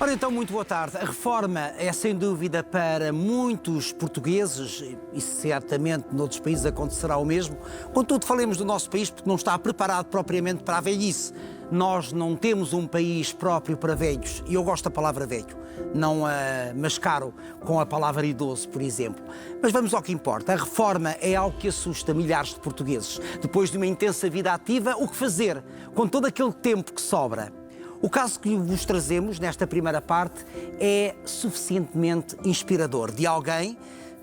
Ora então, muito boa tarde. A reforma é sem dúvida para muitos portugueses, e certamente noutros países acontecerá o mesmo. Contudo, falemos do nosso país porque não está preparado propriamente para a velhice. Nós não temos um país próprio para velhos, e eu gosto da palavra velho, não a mascaro com a palavra idoso, por exemplo. Mas vamos ao que importa. A reforma é algo que assusta milhares de portugueses. Depois de uma intensa vida ativa, o que fazer com todo aquele tempo que sobra? O caso que vos trazemos nesta primeira parte é suficientemente inspirador, de alguém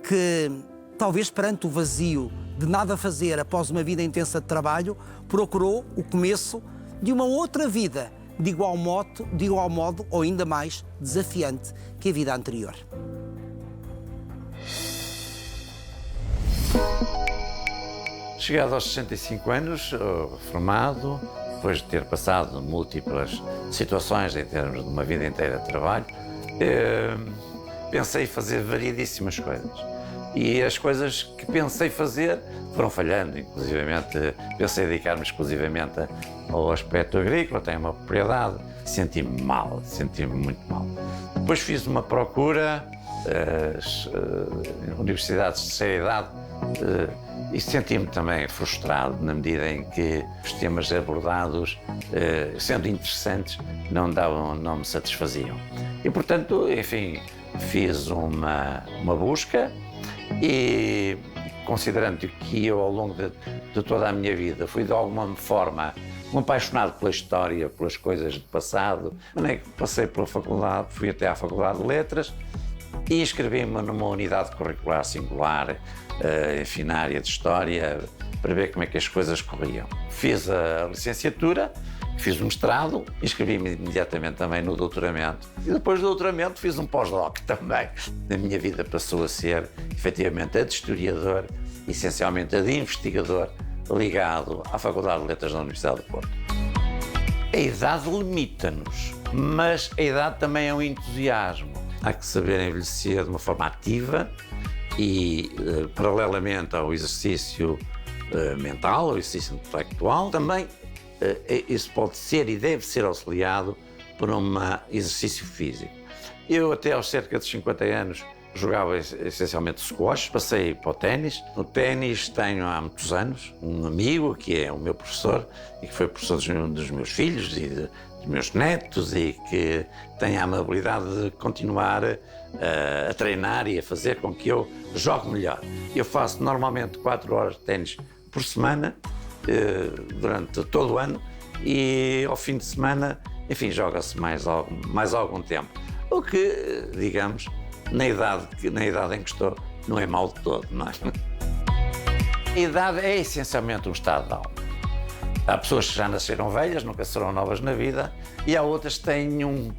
que, talvez perante o vazio de nada fazer após uma vida intensa de trabalho, procurou o começo de uma outra vida, de igual modo ou ainda mais desafiante que a vida anterior. Chegado aos 65 anos, reformado, depois de ter passado múltiplas situações em termos de uma vida inteira de trabalho, pensei fazer variedíssimas coisas. E as coisas que pensei fazer foram falhando, inclusivamente pensei dedicar-me exclusivamente ao aspecto agrícola, tenho uma propriedade, senti-me mal, senti-me muito mal. Depois fiz uma procura, as universidades de terceira idade, e senti-me também frustrado na medida em que os temas abordados, sendo interessantes, não me satisfaziam. E, portanto, enfim, fiz uma busca e, considerando que eu, ao longo de toda a minha vida, fui de alguma forma um apaixonado pela história, pelas coisas do passado, passei pela faculdade, fui até à Faculdade de Letras e inscrevi-me numa unidade curricular singular, enfim, na área de História, para ver como é que as coisas corriam. Fiz a licenciatura, fiz o mestrado, inscrevi-me imediatamente também no doutoramento. E depois do doutoramento fiz um pós-doc também. A minha vida passou a ser, efetivamente, a de historiador, essencialmente a de investigador, ligado à Faculdade de Letras da Universidade do Porto. A idade limita-nos, mas a idade também é um entusiasmo. Há que saber envelhecer de uma forma ativa e, paralelamente ao exercício mental, ao exercício intelectual, também isso pode ser e deve ser auxiliado por um exercício físico. Eu, até aos cerca de 50 anos, jogava essencialmente squash, passei para o ténis. No ténis tenho há muitos anos um amigo que é o meu professor e que foi professor dos meus filhos e dos meus netos e que tem a amabilidade de continuar a treinar e a fazer com que eu jogue melhor. Eu faço normalmente 4 horas de ténis por semana, durante todo o ano, e ao fim de semana, enfim, joga-se mais algum tempo. O que, digamos, na idade em que estou, não é mal de todo, não é? A idade é essencialmente um estado de alma. Há pessoas que já nasceram velhas, nunca serão novas na vida, e há outras que têm um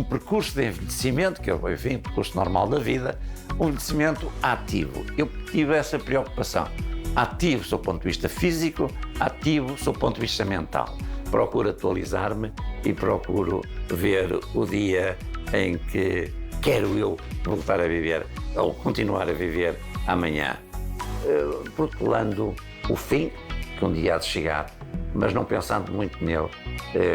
percurso de envelhecimento, que é, enfim, o percurso normal da vida, um envelhecimento ativo. Eu tive essa preocupação. Ativo do ponto de vista físico, ativo do ponto de vista mental. Procuro atualizar-me e procuro ver o dia em que quero eu voltar a viver ou continuar a viver amanhã. Protelando o fim, que um dia há de chegar, mas não pensando muito nele.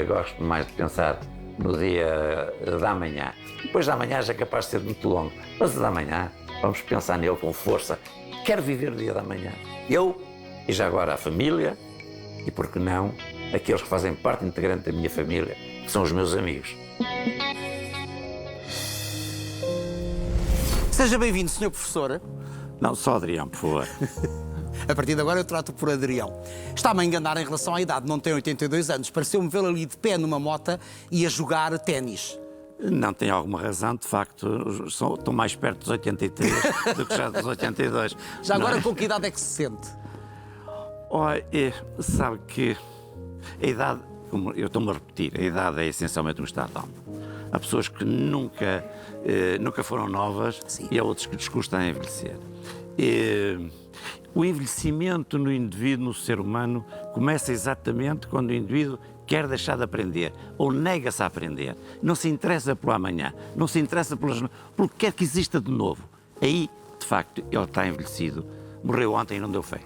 Gosto mais de pensar no dia da amanhã. Depois da amanhã já é capaz de ser muito longo, mas o da amanhã vamos pensar nele com força. Quero viver o dia da amanhã. Eu, e já agora a família, e por que não, aqueles que fazem parte integrante da minha família, que são os meus amigos. Seja bem-vindo, Sr. Professor. Não, só Adrião, por favor. A partir de agora eu trato por Adrião. Está-me a enganar em relação à idade, não tem 82 anos. Pareceu-me vê-lo ali de pé numa mota e a jogar ténis. Não, tem alguma razão, de facto, estou mais perto dos 83 do que já dos 82. Já agora, não. com que idade é que se sente? Olha, sabe que a idade, como eu estou-me a repetir, a idade é essencialmente um estado de alma. Há pessoas que nunca foram novas. Sim. E há outros que lhes custa a envelhecer. O envelhecimento no indivíduo, no ser humano, começa exatamente quando o indivíduo quer deixar de aprender ou nega-se a aprender. Não se interessa pelo amanhã, não se interessa pelo que quer que exista de novo. Aí, de facto, ele está envelhecido. Morreu ontem e não deu fé.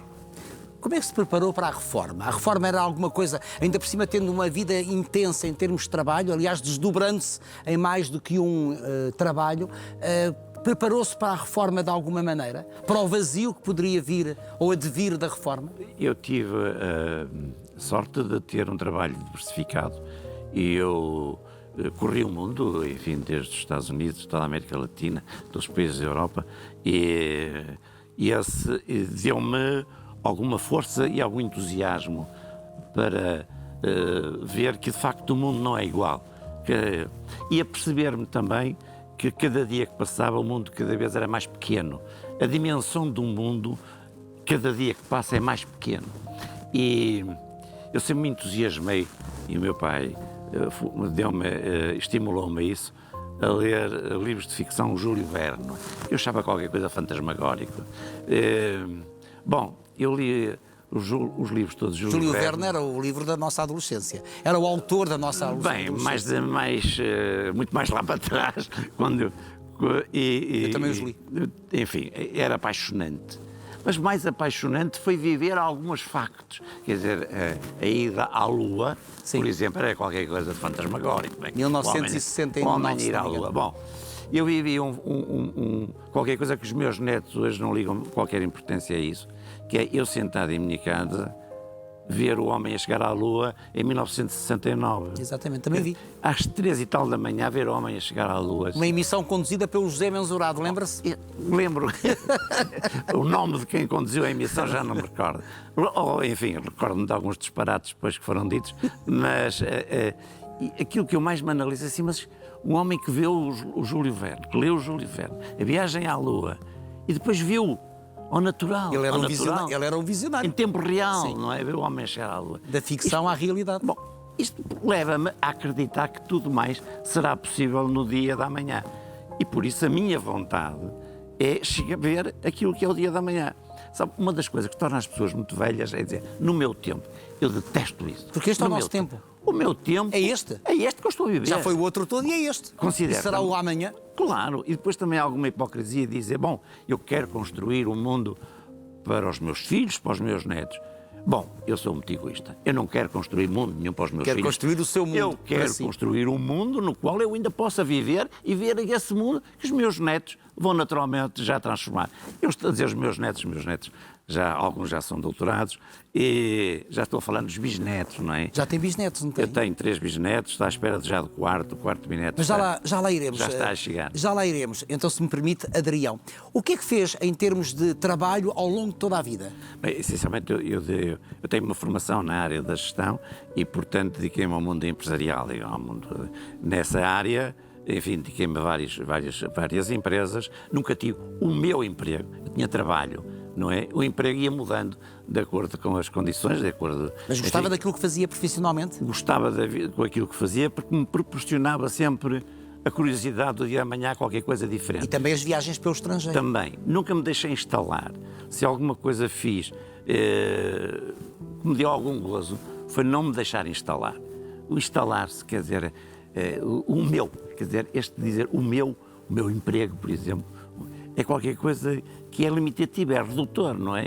como é que se preparou para a reforma? A reforma era alguma coisa, ainda por cima tendo uma vida intensa em termos de trabalho, aliás, desdobrando-se em mais do que um trabalho, preparou-se para a reforma de alguma maneira? Para o vazio que poderia vir ou advir da reforma? Eu tive a sorte de ter um trabalho diversificado e eu corri o mundo, enfim, desde os Estados Unidos, toda a América Latina, dos países da Europa, e esse deu-me alguma força e algum entusiasmo para ver que, de facto, o mundo não é igual. E a perceber-me também que cada dia que passava o mundo cada vez era mais pequeno. A dimensão do mundo, cada dia que passa, é mais pequeno. E eu sempre me entusiasmei, e o meu pai estimulou-me a isso, a ler livros de ficção Júlio Verne. Eu achava qualquer coisa fantasmagórica. Bom, eu li os livros todos de Júlio Verne era o livro da nossa adolescência. Era o autor da nossa adolescência. Bem, muito mais lá para trás, quando eu também os li. Enfim, era apaixonante. Mas mais apaixonante foi viver alguns factos. Quer dizer, a ida à Lua, sim, por exemplo, era qualquer coisa de fantasmagórico. 1969. O homem ir à Lua. Bom, eu vivi qualquer coisa que os meus netos hoje não ligam qualquer importância a isso, que é eu sentado em minha casa, ver o homem a chegar à Lua em 1969. Exatamente, também vi. Às 3 e tal da manhã, ver o homem a chegar à Lua. Uma emissão conduzida pelo José Mensurado, lembra-se? Lembro. O nome de quem conduziu a emissão já não me recordo. Ou, enfim, recordo-me de alguns disparates depois que foram ditos, mas aquilo que eu mais me analiso assim, mas um homem que vê o Júlio Verne, que leu o Júlio Verne, a viagem à Lua, e depois viu ao natural. Ele era um visionário. Em tempo real, sim, não é? Ver o homem a chegar à Lua. Da ficção à realidade. Bom, isto leva-me a acreditar que tudo mais será possível no dia da manhã. E por isso a minha vontade é chegar a ver aquilo que é o dia da manhã. Sabe, uma das coisas que torna as pessoas muito velhas é dizer, no meu tempo, eu detesto isso. Porque este é o nosso tempo. O meu tempo... É este? É este que eu estou a viver. Já foi o outro todo e é este. Considero. E será o amanhã? Claro. E depois também há alguma hipocrisia de dizer, bom, eu quero construir um mundo para os meus filhos, para os meus netos. Bom, eu sou muito egoísta. Eu não quero construir mundo nenhum para os meus filhos. Quero construir o seu mundo. Eu quero construir um mundo no qual eu ainda possa viver e ver esse mundo que os meus netos vão naturalmente já transformar. Eu estou a dizer os meus netos, alguns já são doutorados e já estou a falar dos bisnetos, não é? Já tem bisnetos, não tem? Eu tenho 3 bisnetos, está à espera já do quarto bisneto. Mas já lá iremos. Já está a chegar. Já lá iremos. Então, se me permite, Adrião, o que é que fez em termos de trabalho ao longo de toda a vida? Bem, essencialmente, eu tenho uma formação na área da gestão e, portanto, dediquei-me ao mundo empresarial, ao mundo nessa área. Enfim, dediquei-me a várias empresas. Nunca tive o meu emprego. Eu tinha trabalho, não é? O emprego ia mudando de acordo com as condições, de acordo... Mas gostava daquilo que fazia profissionalmente? Gostava com aquilo que fazia porque me proporcionava sempre a curiosidade do dia de amanhã, qualquer coisa diferente. E também as viagens pelo estrangeiro? Também. Nunca me deixei instalar. Se alguma coisa fiz que me deu algum gozo, foi não me deixar instalar. O instalar-se, quer dizer, o meu, quer dizer, o meu emprego, por exemplo, é qualquer coisa que é limitativo, é redutor, não é?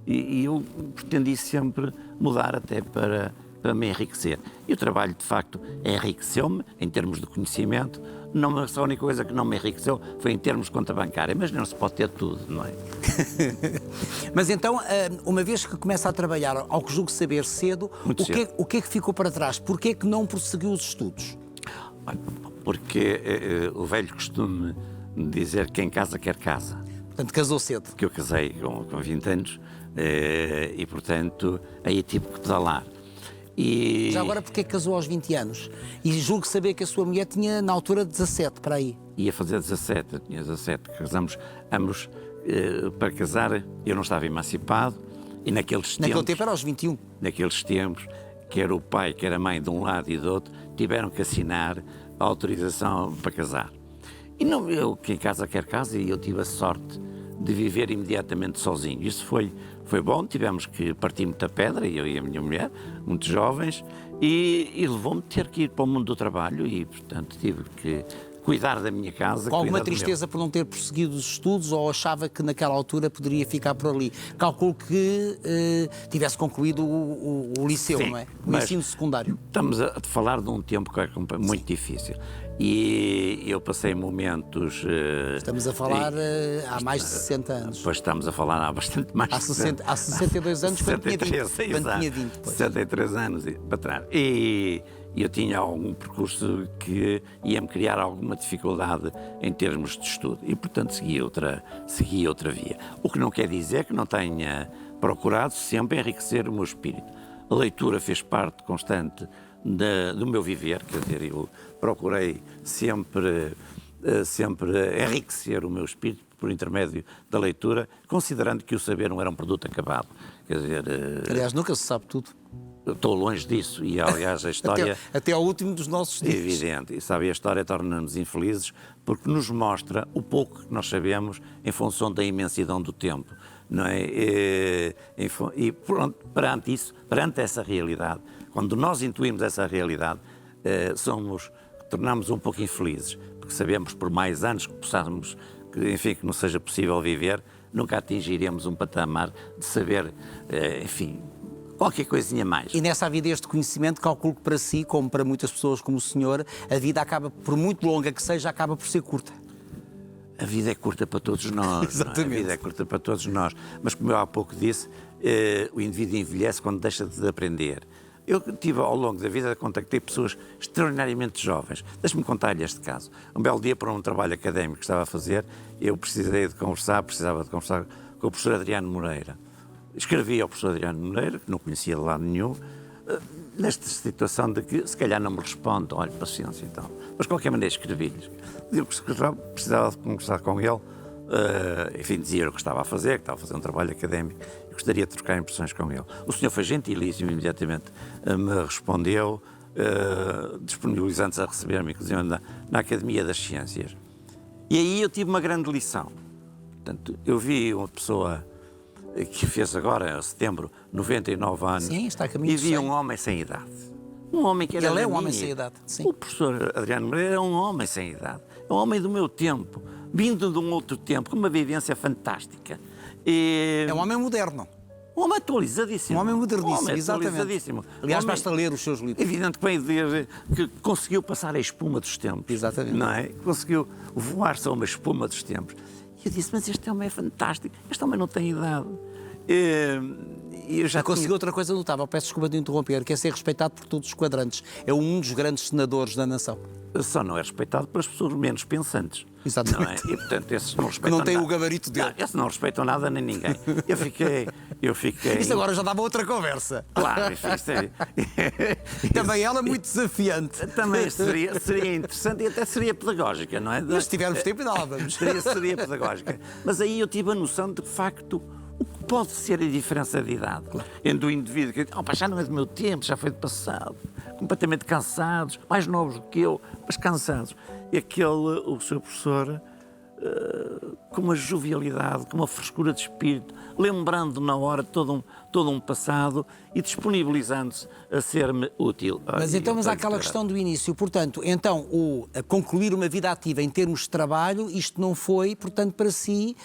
E eu pretendi sempre mudar até para me enriquecer. E o trabalho, de facto, enriqueceu-me em termos de conhecimento. A única coisa que não me enriqueceu foi em termos de conta bancária, mas não se pode ter tudo, não é? Mas então, uma vez que começa a trabalhar, ao que julgo saber cedo, o que é que ficou para trás? Porquê é que não prosseguiu os estudos? Porque o velho costume dizer que quem casa quer casa. Portanto, casou cedo. Que eu casei com 20 anos e, portanto, aí tive que pedalar. Já agora, porque é que casou aos 20 anos? E julgo saber que a sua mulher tinha, na altura, 17, para aí. Ia fazer 17, eu tinha 17. Casamos ambos para casar. Eu não estava emancipado e naquele tempo era aos 21. Naqueles tempos, quer o pai, quer a mãe de um lado e do outro, tiveram que assinar a autorização para casar. E não, quem casa quer casa, e eu tive a sorte de viver imediatamente sozinho. Isso foi bom, tivemos que partir muita pedra, eu e a minha mulher, muito jovens, e levou-me a ter que ir para o mundo do trabalho e, portanto, tive que cuidar da minha casa. Com alguma cuidar do meu. tristeza por não ter prosseguido os estudos ou achava que naquela altura poderia ficar por ali? Calculo que tivesse concluído o liceu, Sim, não é? O mas ensino secundário. Estamos a falar de um tempo que é muito difícil. E eu passei momentos. Estamos a falar há mais de 60 anos. Pois estamos a falar há bastante mais Há 62 anos, quando tinha 20. Quando tinha 20, pois. 63 anos para trás. E eu tinha algum percurso que ia-me criar alguma dificuldade em termos de estudo. E, portanto, segui outra via. O que não quer dizer que não tenha procurado sempre enriquecer o meu espírito. A leitura fez parte constante do meu viver, quer dizer, eu procurei sempre enriquecer o meu espírito por intermédio da leitura, considerando que o saber não era um produto acabado. Quer dizer, Aliás, nunca se sabe tudo. estou longe disso e, aliás, a história... até ao último dos nossos É dias. evidente. E, sabe, a história torna-nos infelizes porque nos mostra o pouco que nós sabemos em função da imensidão do tempo. Não é? E pronto, perante essa realidade, quando nós intuímos essa realidade, tornamos um pouco infelizes, porque sabemos por mais anos que possamos, que não seja possível viver, nunca atingiremos um patamar de saber, qualquer coisinha mais. E nessa avidez de conhecimento, calculo que para si, como para muitas pessoas como o senhor, a vida acaba, por muito longa que seja, acaba por ser curta. A vida é curta para todos nós. Exatamente. A vida é curta para todos nós. Mas, como eu há pouco disse, o indivíduo envelhece quando deixa de aprender. Eu tive, ao longo da vida, contactei pessoas extraordinariamente jovens. Deixe-me contar-lhe este caso. Um belo dia, para um trabalho académico que estava a fazer, eu precisava de conversar com o professor Adriano Moreira. Escrevi ao professor Adriano Moreira, que não conhecia de lado nenhum, nesta situação de que, se calhar, não me responde, olha, paciência e tal. Mas, de qualquer maneira, escrevi-lhes. Eu precisava de conversar com ele, dizia o que estava a fazer um trabalho académico, e gostaria de trocar impressões com ele. O senhor foi gentilíssimo, imediatamente me respondeu, disponibilizando-se a receber-me, inclusive, na Academia das Ciências. E aí eu tive uma grande lição. Portanto, eu vi uma pessoa que fez agora, em setembro, 99 anos. Sim, está a caminho e de vi 100. um homem sem idade. Um homem que era Ele é da um homem minha. sem idade, sim. O professor Adriano Moreira é um homem sem idade. É um homem do meu tempo, vindo de um outro tempo, com uma vivência fantástica. É um homem moderno. Um homem atualizadíssimo. Um homem moderníssimo, Um homem exatamente. atualizadíssimo. Aliás, Um homem- basta ler os seus livros. Evidente que vem dizer que conseguiu passar a espuma dos tempos. Exatamente. Não é? Conseguiu voar-se a uma espuma dos tempos. E eu disse, mas este homem é fantástico. Este homem não tem idade. E eu já Conseguiu outra coisa notável, peço desculpa de interromper, que é ser respeitado por todos os quadrantes. É um dos grandes senadores da nação. Só não é respeitado pelas pessoas menos pensantes. Exatamente. Não é? E, portanto, esses não respeitam não têm nada. o gabarito dele. Não, esses não respeitam nada nem ninguém. Eu fiquei... Isto agora já dava outra conversa. Claro, isto é... Também ela muito desafiante. Também seria interessante e até seria pedagógica, não é? Mas se tivermos tempo, ainda lá vamos. Seria pedagógica. Mas aí eu tive a noção de facto o que pode ser a diferença de idade entre o indivíduo que diz, já não é do meu tempo, já foi do passado, completamente cansados, mais novos do que eu, mas cansados. E o seu professor, com uma jovialidade, com uma frescura de espírito, lembrando na hora todo um passado e disponibilizando-se a ser-me útil. Mas há aquela questão do início. Portanto, a concluir uma vida ativa em termos de trabalho, isto não foi, portanto, para si,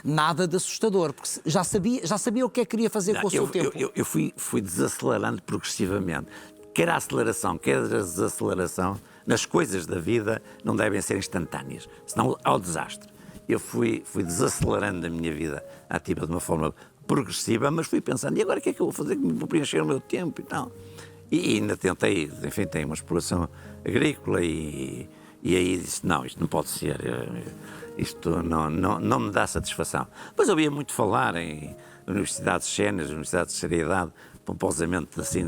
nada de assustador, porque já sabia o que é que queria fazer com o seu tempo. Eu fui desacelerando progressivamente. Quer a aceleração, quer a desaceleração, nas coisas da vida não devem ser instantâneas, senão há o desastre. Eu fui desacelerando a minha vida ativa de uma forma progressiva, mas fui pensando, e agora o que é que eu vou fazer para preencher o meu tempo e tal? E ainda tentei, enfim, tenho uma exploração agrícola e aí disse, não, isto não pode ser, isto não me dá satisfação. Depois ouvia muito falar em universidades séniores, universidades de seriedade, pomposamente assim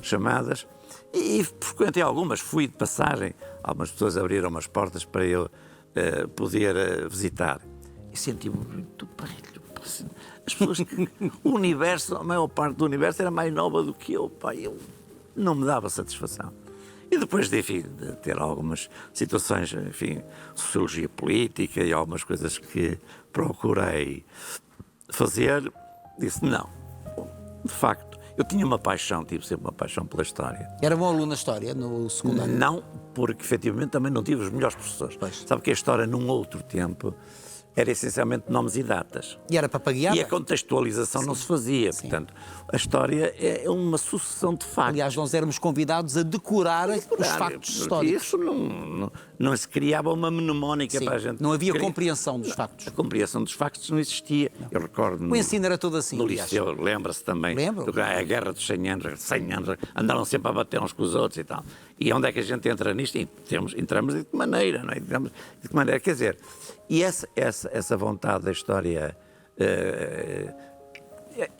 chamadas, e frequentei algumas, fui de passagem, algumas pessoas abriram umas portas para eu poder visitar. E senti-me muito brilho. As pessoas o universo, a maior parte do universo era mais nova do que eu, eu não me dava satisfação. E depois de ter algumas situações, enfim, sociologia política e algumas coisas que procurei fazer, disse não. Bom, de facto, eu tinha tive sempre uma paixão pela história. Era bom aluno na história, no secundário? Não porque efetivamente também não tive os melhores professores. Pois. Sabe que a história num outro tempo era essencialmente nomes e datas. E era papagueada? E a contextualização não se fazia. Portanto, a história é uma sucessão de factos. Aliás, nós éramos convidados a decorar os factos históricos. Isso não se criava uma mnemónica Sim, para a gente. não havia compreensão dos factos. A compreensão dos factos não existia. Eu recordo. O ensino era todo assim, No aliás. liceu, lembra-se também. Lembro. A guerra dos 100 anos, andaram sempre a bater uns com os outros e tal. E onde é que a gente entra nisto? Entramos de que maneira, não é? Entramos de que maneira? Quer dizer, e essa vontade da história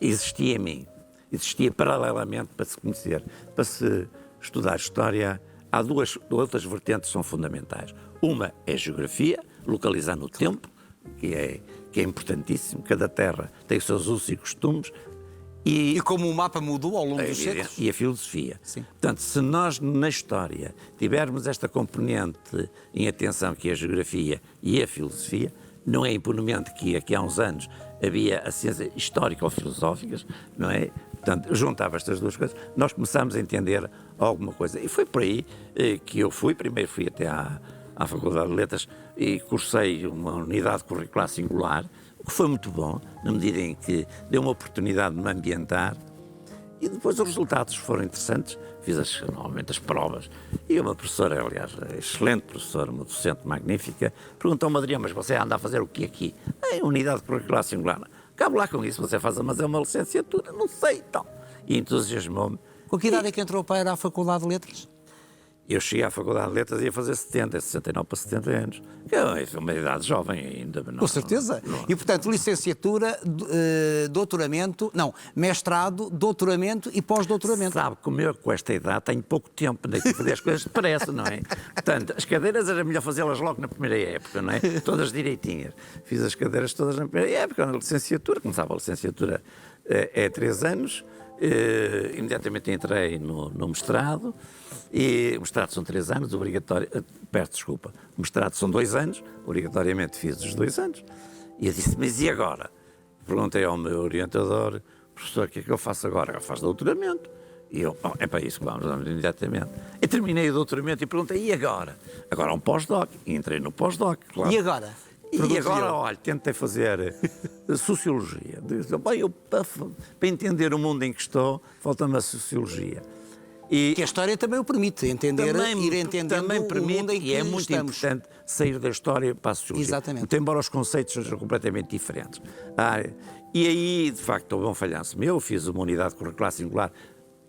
existia em mim. Existia paralelamente para se conhecer, para se estudar história. Há duas outras vertentes que são fundamentais. Uma é a geografia, localizar no tempo, que é importantíssimo. Cada terra tem os seus usos e costumes. E como o mapa mudou ao longo dos séculos. E a filosofia. Sim. Portanto, se nós na história tivermos esta componente em atenção, que é a geografia e a filosofia, não é impunemente que aqui há uns anos havia a ciência histórica ou filosóficas, não é? Portanto, juntava estas duas coisas, nós começámos a entender alguma coisa. E foi por aí que eu fui. Primeiro fui até à Faculdade de Letras e cursei uma unidade curricular singular, o que foi muito bom, na medida em que deu uma oportunidade de me ambientar. E depois os resultados foram interessantes. Fiz normalmente as provas. E uma professora, aliás, excelente professora, uma docente magnífica, perguntou-me: Adriano, mas você anda a fazer o quê aqui? Em unidade curricular singular. Cabe lá com isso, você faz, mas é uma licenciatura, não sei, então. E entusiasmou-me. Com que idade é que entrou para a Faculdade de Letras? Eu cheguei à Faculdade de Letras e ia fazer 69 para 70 anos. Que é uma idade jovem ainda. Não, Com certeza. E, portanto, licenciatura, mestrado, doutoramento e pós-doutoramento. Sabe, como eu com esta idade tenho pouco tempo, tenho que fazer as coisas depressa, não é? Portanto, as cadeiras era melhor fazê-las logo na primeira época, não é? Todas direitinhas. Fiz as cadeiras todas na primeira época, na licenciatura. Começava a licenciatura 3 anos. Imediatamente entrei no mestrado. E o mestrado são 3 anos, obrigatório. Peço desculpa. O mestrado são 2 anos, obrigatoriamente fiz os 2 anos. E eu disse: mas e agora? Perguntei ao meu orientador: professor, o que é que eu faço agora? Eu faço doutoramento. E eu: é para isso que vamos imediatamente. E terminei o doutoramento e perguntei: e agora? Agora um pós-doc. E entrei no pós-doc, claro. E agora? E agora, olha, tentei fazer sociologia. Bem, para entender o mundo em que estou, falta-me a sociologia. E que a história também o permite, ir entendendo também o permite, mundo em que e é muito estamos. importante sair da história para a sociologia. Exatamente. Muito embora os conceitos sejam completamente diferentes. E aí, de facto, houve um falhanço meu. Fiz uma unidade curricular singular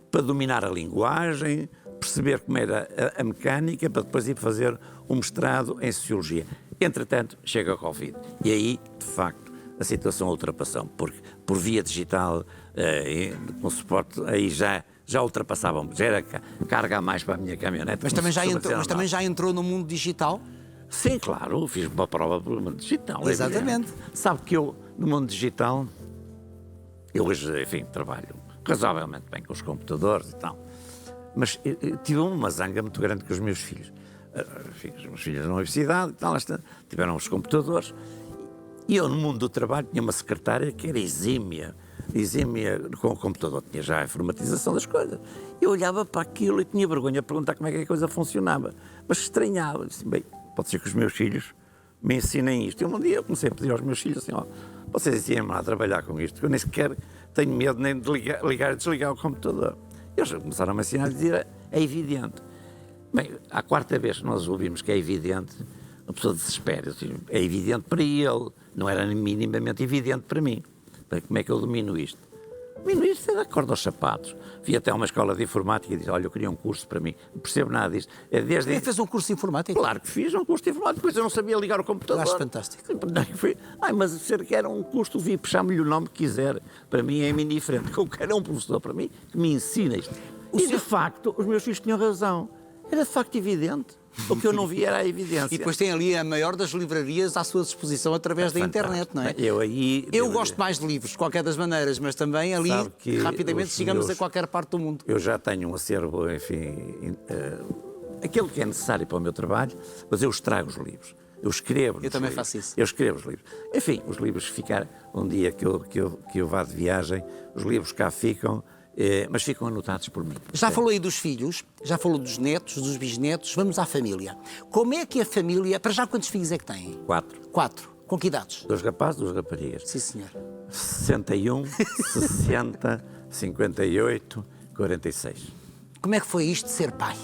para dominar a linguagem, perceber como era a mecânica, para depois ir fazer um mestrado em sociologia. Entretanto, chega a Covid. E aí, de facto, a situação ultrapassou, porque por via digital, com suporte, aí já ultrapassavam, já era carga a mais para a minha caminhonete. Mas também já entrou no mundo digital? Sim, claro, fiz uma prova pelo mundo digital. Exatamente. Sabe que eu, no mundo digital, eu hoje, enfim, trabalho razoavelmente bem com os computadores e tal, mas eu tive uma zanga muito grande com os meus filhos. Enfim, os meus filhos na universidade e tal, tiveram os computadores. E eu, no mundo do trabalho, tinha uma secretária que era exímia com o computador, tinha já a informatização das coisas. Eu olhava para aquilo e tinha vergonha de perguntar como é que a coisa funcionava, mas estranhava. Disse: bem, pode ser que os meus filhos me ensinem isto. E um dia eu comecei a pedir aos meus filhos assim: ó, vocês ensinem-me a trabalhar com isto, que eu nem sequer tenho medo nem de ligar e desligar o computador. E eles começaram a me ensinar a dizer: é evidente. Bem, à quarta vez que nós ouvimos que é evidente, a pessoa desespera. É evidente para ele, não era minimamente evidente para mim. Bem, como é que eu domino isto? Domino isto é da corda aos sapatos. Fui até uma escola de informática e disse: olha, eu queria um curso para mim, não percebo nada disto. Você fez um curso de informática? Claro que fiz um curso de informática, depois eu não sabia ligar o computador. Acho fantástico. Mas ser que era um curso VIP, chame-lhe o nome que quiser. Para mim é indiferente. Eu quero um professor para mim que me ensina isto. De facto, os meus filhos tinham razão. Era de facto evidente. O que eu não via era a evidência. E depois tem ali a maior das livrarias à sua disposição através da internet, não é? Eu gosto mais de livros, de qualquer das maneiras, mas também ali rapidamente chegamos a qualquer parte do mundo. Eu já tenho um acervo, enfim, aquilo que é necessário para o meu trabalho, mas eu extrago os livros. Eu escrevo. Eu também faço isso. Eu escrevo os livros. Enfim, os livros ficaram, um dia que eu vá de viagem, os livros cá ficam mas ficam anotados por mim. Já falou aí dos filhos, já falou dos netos, dos bisnetos, vamos à família. Como é que a família... Para já, quantos filhos é que têm? 4. 4. Com que idades? 2 rapazes, 2 raparigas. Sim, senhor. 61, 60, 58, 46. Como é que foi isto de ser pai?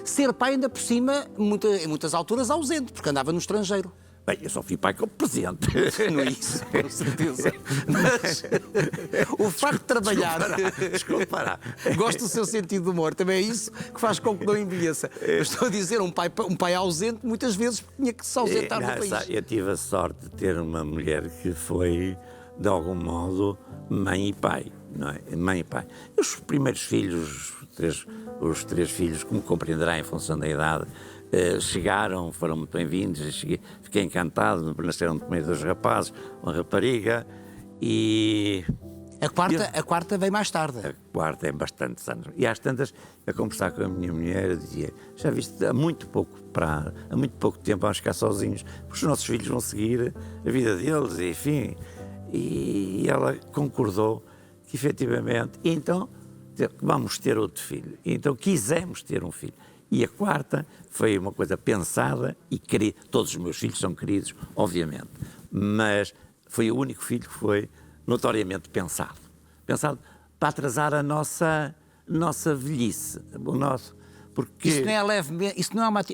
Ser pai ainda por cima, em muitas alturas ausente, porque andava no estrangeiro. Bem, eu só fui pai como presente. Não é isso, com certeza. Mas o facto de trabalhar... Desculpa. Gosto do seu sentido de humor. Também é isso que faz com que não envelheça. Eu estou a dizer, um pai ausente, muitas vezes tinha que se ausentar do país. Eu tive a sorte de ter uma mulher que foi, de algum modo, mãe e pai. Não é? Mãe e pai. Os primeiros filhos, os três filhos, como compreenderá em função da idade, chegaram, foram muito bem-vindos, fiquei encantado, nasceram também 2 rapazes, uma rapariga e... A quarta veio mais tarde. A quarta é bastantes anos. E às tantas, a conversar com a minha mulher, eu dizia, já viste, há muito pouco tempo vamos ficar sozinhos, porque os nossos filhos vão seguir a vida deles, enfim. E ela concordou que efetivamente, então, vamos ter outro filho. E então quisemos ter um filho. E a quarta foi uma coisa pensada e querida. Todos os meus filhos são queridos, obviamente, mas foi o único filho que foi notoriamente pensado para atrasar a nossa velhice, o nosso... Porque... Isso não é levemente... Isso não é uma...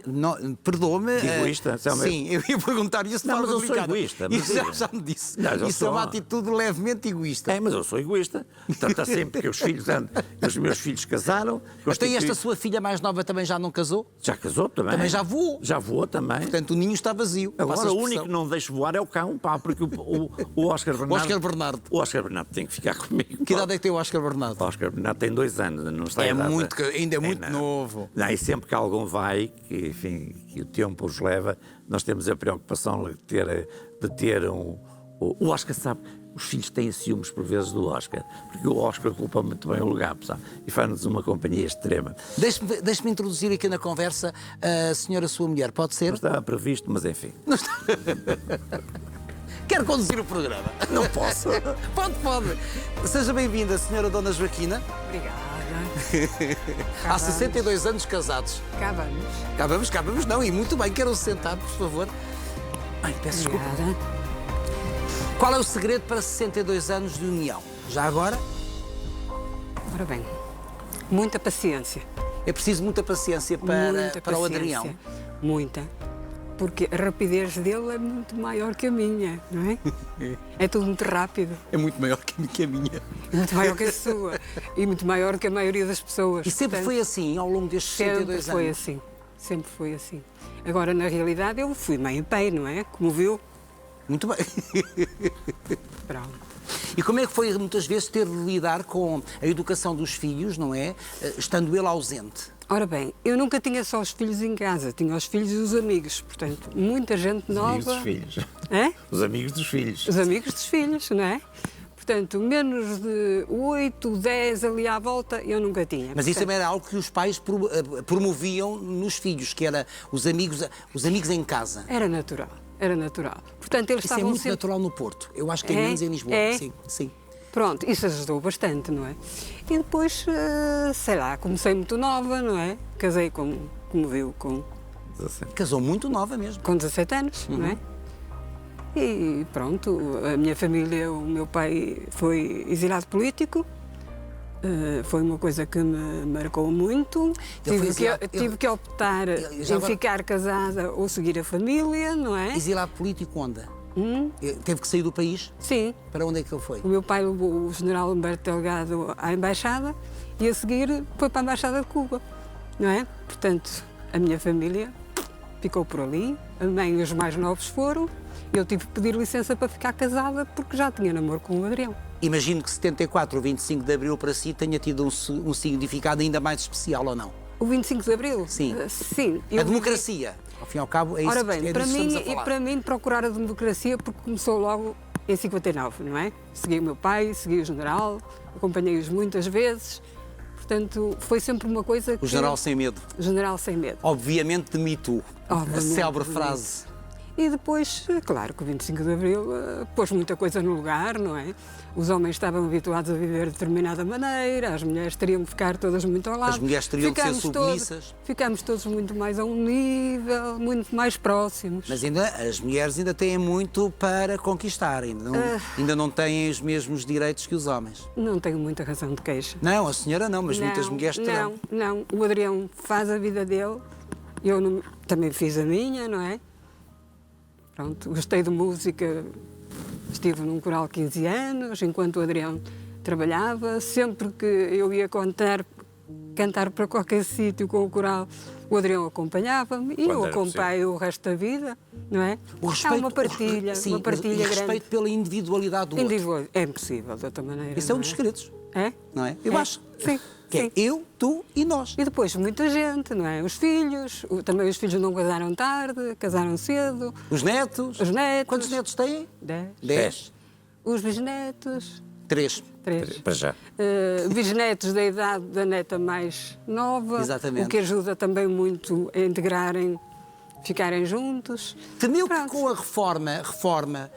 Perdoa-me... Egoísta? Sim, eu ia perguntar isso de não, forma mas eu sou delicada. egoísta. Mas isso já me disse. Não, isso é uma atitude levemente egoísta. É, mas eu sou egoísta. Portanto, sempre que os meus filhos casaram... Então e esta sua filha mais nova também já não casou? Já casou também. Também já voou? Já voou também. Portanto, o ninho está vazio. Agora, o único que não deixo voar é o cão, pá, porque o Oscar Bernardo... O Oscar Bernardo tem que ficar comigo. Que idade é que tem o Oscar Bernardo? O Oscar Bernardo tem 2 anos, não está a idade. Ainda é muito novo. Não, e sempre que algum vai, que, enfim, que o tempo os leva, nós temos a preocupação de ter um... O Oscar sabe, os filhos têm ciúmes por vezes do Oscar, porque o Oscar ocupa muito bem o lugar, sabe? E faz-nos uma companhia extrema. Deixe-me introduzir aqui na conversa a senhora, sua mulher, pode ser? Não estava previsto, mas enfim. Quero conduzir o programa. Não posso. Pode. Seja bem-vinda, senhora Dona Joaquina. Obrigada. Há 62 anos casados. Cá vamos, não, e muito bem, quero sentar, por favor. Ai, peço desculpa. Qual é o segredo para 62 anos de união? Já agora? Ora bem, muita paciência. É preciso muita paciência para o Adrião. Muita. Porque a rapidez dele é muito maior que a minha, não é? É tudo muito rápido. É muito maior que a minha. É muito maior que a sua. E muito maior que a maioria das pessoas. E sempre foi assim, ao longo destes 62 anos? Sempre foi assim. Sempre foi assim. Agora, na realidade, eu fui mãe e pai, não é? Como viu? Muito bem. Pronto. E como é que foi, muitas vezes, ter de lidar com a educação dos filhos, não é? Estando ele ausente. Ora bem, eu nunca tinha só os filhos em casa, tinha os filhos e os amigos, portanto, muita gente nova... Os amigos dos filhos. É? Os amigos dos filhos. Os amigos dos filhos, não é? Portanto, menos de 8, 10 ali à volta, eu nunca tinha. Mas isso também era algo que os pais promoviam nos filhos, que era os amigos em casa. Era natural. Portanto, eles isso é muito natural no Porto. Eu acho que é menos em Lisboa. É? Sim. Pronto, isso ajudou bastante, não é? E depois, sei lá, comecei muito nova, não é? Casei como viu, com 17. Casou muito nova mesmo. Com 17 anos, não é? E pronto, a minha família, o meu pai foi exilado político, foi uma coisa que me marcou muito. Tive que optar em ficar casada ou seguir a família, não é? Exilado político onde? Teve que sair do país? Sim. Para onde é que ele foi? O meu pai levou o general Humberto Delgado à embaixada e a seguir foi para a embaixada de Cuba, não é? Portanto, a minha família ficou por ali, a mãe e os mais novos foram, e eu tive que pedir licença para ficar casada porque já tinha namoro com o Adrião. Imagino que 74 ou 25 de Abril para si tenha tido um significado ainda mais especial, ou não? O 25 de Abril? Sim. Sim. A democracia, ao fim e ao cabo, é isso, ora bem, para mim, procurar a democracia porque começou logo em 59, não é? Segui o meu pai, segui o general, acompanhei-os muitas vezes, portanto, foi sempre uma coisa que... O general sem medo. O general sem medo. Obviamente de Me Too, a célebre frase. E depois, claro que o 25 de Abril pôs muita coisa no lugar, não é? Os homens estavam habituados a viver de determinada maneira, as mulheres teriam de ficar todas muito ao lado. As mulheres teriam de ser submissas. Ficámos todos muito mais a um nível, muito mais próximos. Mas as mulheres ainda têm muito para conquistar, ainda não têm os mesmos direitos que os homens. Não tenho muita razão de queixa. Não, a senhora não, mas muitas mulheres terão. Não. O Adrião faz a vida dele, eu também fiz a minha, não é? Pronto, gostei de música, estive num coral 15 anos, enquanto o Adrião trabalhava. Sempre que eu ia cantar para qualquer sítio com o coral, o Adrião acompanhava-me e eu acompanho o resto da vida, não é? Há uma partilha, uma partilha grande. Respeito pela individualidade do outro. É impossível, de outra maneira. Isso é um dos segredos. É? Não é? Eu acho. Sim. Que é eu, tu e nós. E depois muita gente, não é? Os filhos, também os filhos não casaram tarde, casaram cedo. Os netos. Os netos. Quantos netos têm? 10. 10. Os bisnetos. 3. 3. Para já. Bisnetos da idade da neta mais nova. Exatamente. O que ajuda também muito a integrarem, ficarem juntos. Temeu que com a reforma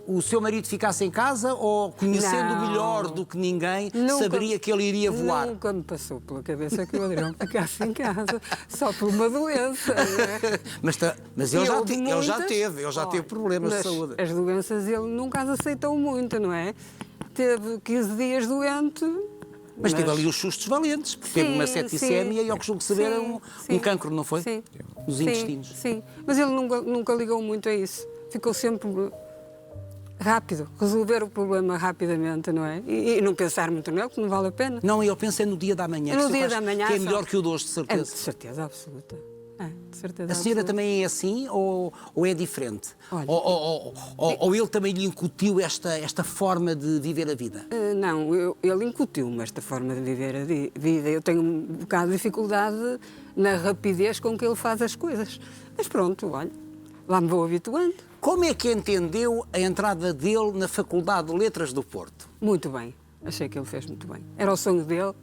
o seu marido ficasse em casa ou, conhecendo melhor do que ninguém, saberia que ele iria voar? Nunca me passou pela cabeça que o Adrião ficasse em casa, só por uma doença. Não é? Mas ele já teve problemas de saúde. As doenças ele nunca as aceitou muito, não é? Teve 15 dias doente. Mas teve ali os sustos valentes, porque teve uma septicemia e, ao que julgo saber, um cancro, não foi? Sim. Nos intestinos. Sim, mas ele nunca ligou muito a isso. Ficou sempre rápido, resolver o problema rapidamente, não é? E não pensar muito nele, que não vale a pena. Não, eu pensei no dia da manhã. No dia da manhã. Que é melhor que o de hoje, de certeza. É, de certeza absoluta. De certeza A senhora absoluta. também é assim ou é diferente? Olha, ou ele também lhe incutiu esta forma de viver a vida? Não, ele incutiu-me esta forma de viver a vida. Eu tenho um bocado de dificuldade na rapidez com que ele faz as coisas. Mas pronto, olha, lá me vou habituando. Como é que entendeu a entrada dele na Faculdade de Letras do Porto? Muito bem. Achei que ele fez muito bem. Era o sonho dele.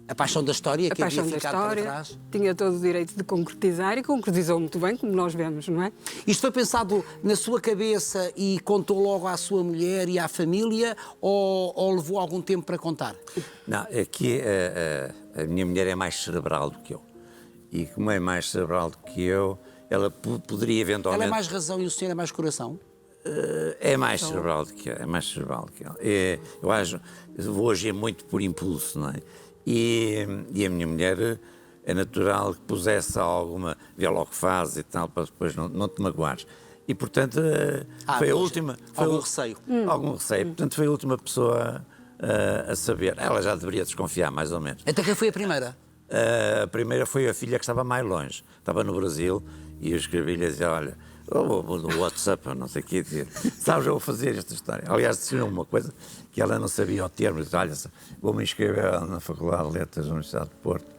A paixão da história que havia paixão da ficado história, para trás? tinha todo o direito de concretizar e concretizou muito bem, como nós vemos, não é? Isto foi pensado na sua cabeça e contou logo à sua mulher e à família ou levou algum tempo para contar? Não, aqui a minha mulher é mais cerebral do que eu. E como é mais cerebral do que eu, ela poderia eventualmente... Ela é mais razão e o senhor é mais coração? É mais cerebral do que eu, é mais cerebral do que eu. Eu acho, vou agir muito por impulso, não é? E a minha mulher é natural que pusesse alguma, vê logo que faz e tal, para depois não te magoares. E, portanto, foi a última... Algum receio? Algum receio. Portanto, foi a última pessoa a saber. Ela já deveria desconfiar, mais ou menos. Até quem foi a primeira? A primeira foi a filha que estava mais longe. Estava no Brasil e eu escrevi-lhe e dizia, olha, no WhatsApp, não sei o quê, dizer, sabes, eu vou fazer esta história. Aliás, disse uma coisa que ela não sabia o termo, disse, olha, vou-me inscrever na Faculdade de Letras da Universidade de Porto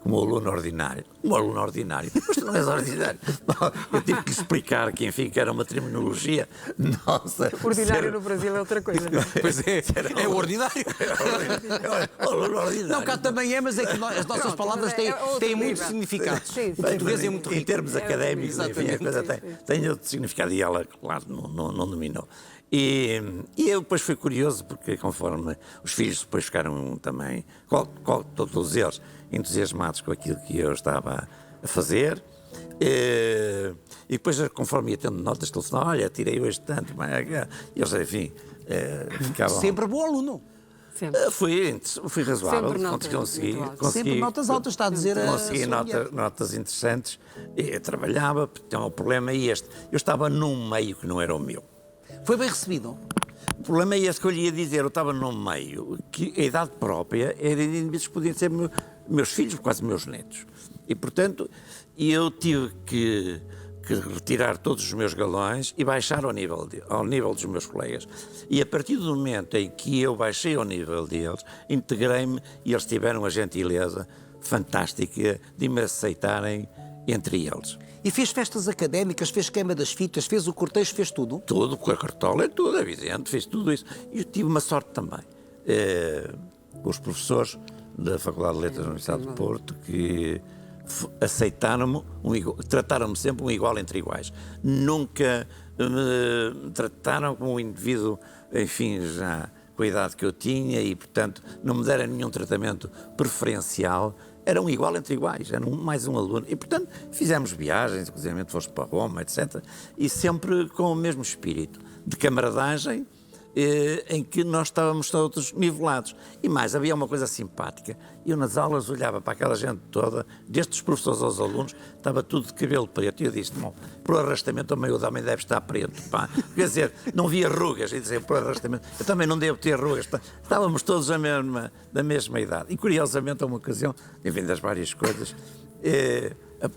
como aluno ordinário. Como aluno ordinário? Mas tu não és ordinário. Eu tive que explicar que, enfim, que era uma terminologia nossa. Ordinário no Brasil é outra coisa. Pois é o ordinário. Aluno ordinário. Não, cá também é, mas é que as nossas palavras têm muitos significados. Sim, sim. O português é muito rico. Em termos académicos, enfim, a coisa sim. tem outro significado e ela, claro, não dominou. E eu depois fui curioso, porque conforme os filhos depois ficaram também, todos eles, entusiasmados com aquilo que eu estava a fazer, e depois, conforme ia tendo notas, telefonavam, olha, tirei hoje tanto, e eles, enfim, ficavam... Sempre bom aluno. Sempre. Fui razoável, Sempre notas consegui, muito altas. Sempre notas altas, está a dizer a consegui sua mulher. notas interessantes, eu trabalhava, então o problema é este, eu estava num meio que não era o meu. Foi bem recebido? O problema é este que eu lhe ia dizer, eu estava num meio que a idade própria era de indivíduos que podiam ser meus filhos, quase meus netos. E, portanto, eu tive que retirar todos os meus galões e baixar ao nível dos meus colegas. E a partir do momento em que eu baixei ao nível deles, integrei-me e eles tiveram a gentileza fantástica de me aceitarem entre eles. E fez festas académicas, fez queima das fitas, fez o cortejo, fez tudo? Tudo, com a cartola, é tudo, é evidente, fez tudo isso. E eu tive uma sorte também. Os professores da Faculdade de Letras da Universidade de Porto, que aceitaram-me, trataram-me sempre um igual entre iguais. Nunca me trataram como um indivíduo, enfim, já com a idade que eu tinha e, portanto, não me deram nenhum tratamento preferencial. Era um igual entre iguais, era mais um aluno. E, portanto, fizemos viagens, inclusive foste para Roma, etc. E sempre com o mesmo espírito de camaradagem, em que nós estávamos todos nivelados. E mais, havia uma coisa simpática. Eu nas aulas olhava para aquela gente toda, desde os professores aos alunos, estava tudo de cabelo preto. E eu disse, bom, por arrastamento o meio homem deve estar preto. Pá. Quer dizer, não via rugas. E dizia, por arrastamento, eu também não devo ter rugas. Pá. Estávamos todos da mesma idade. E curiosamente, a uma ocasião, enfim, das várias coisas,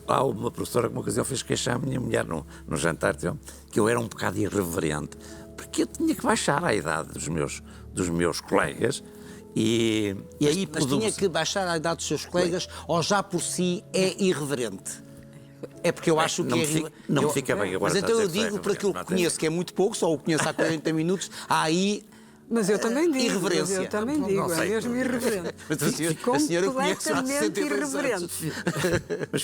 há uma professora que uma ocasião fez queixar a minha mulher no jantar, que eu era um bocado irreverente, porque eu tinha que baixar a idade dos meus colegas e aí... Mas tinha que baixar a idade dos seus colegas ou já por si é irreverente? É porque eu acho que não me fica bem agora. Mas então eu digo, por aquilo que conheço, que é muito pouco, só o conheço há 40 minutos, há aí... Mas eu também digo, irreverência. eu também digo, é mesmo irreverente. Mas a senhora conhece há Completamente 63 anos. irreverente. Mas